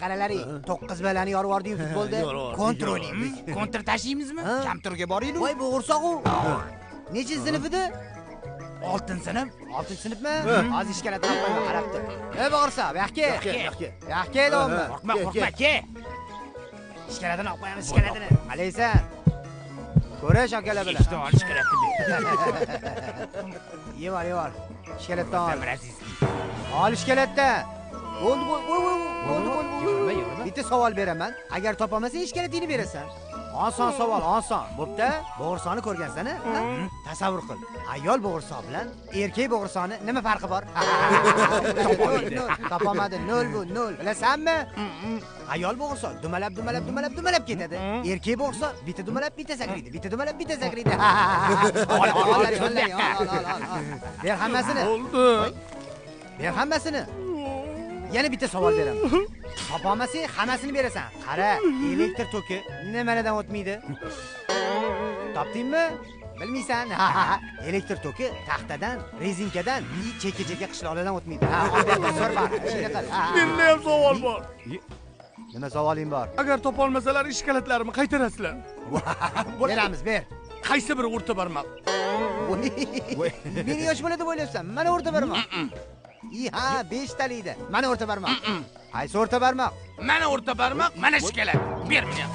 qaralaring. 9 balani yorib yording futbolda. Kontrolingmiz. Kontr tashlaymizmi? Kamturga boringlar. Voy bo'g'irsoq-u. Nechinchi sinf edi? 6-sinf. 6-sinfmi? Hozir ishkalatdan qo'yma, qarab tur. Ey bo'g'irsoq, bu yoqqa. Yoqqa edommi? Qo'rqma, ke. Ishkalatini olib qo'yamiz, ishkalatini. Qalaysan? Ko'rish akalar bilan. Ishda olish kerak edi. Yevar. Ishkalatdan ol. Ol ishkalatdan. Bo'ldi. Bitta savol beraman. Agar topolmasang ishkalatingni berasan. Oson savol, oson. Bo'pti? Bo'g'irsoqni ko'rgansan-a? Tasavvur qil. Ayol bo'g'irsoq bilan erkak bo'g'irsoqni nima farqi bor? Topolmadi. 0 bu, 0. Bilasanmi? Ayol bo'g'irsoq dumalab ketadi. Erkak bo'g'irsoq bitta dumalab, bitta sakraydi. Bitta dumalab, bitta sakraydi. Ol. Ber hammasini. Bo'ldi. Ber hammasini. Yana bitta savol beraman. Topolmasang hammasini berasan. Qara, elektr toki nimalardan o'tmaydi? Topdingmi? Bilmaysan? Elektr toki taxtadan, rezinkadan, chekka qishloqlardan o'tmaydi. Albatta so'r bor. Shuni qil. Menda ham savol bor. Nima savoling bor? Agar topolmasalar ishkalatlarimni qaytarasizlar. Beramiz, ber. Qaysi biri o'rta barmoq? Meni yosh bola deb o'ylayapsan? Mana o'rta barmoq. Ha, 5 talikda. Mana o'rta barmoq. Qaysi o'rta barmoq? Mana o'rta barmoq, mana ishkalat. Ber meni.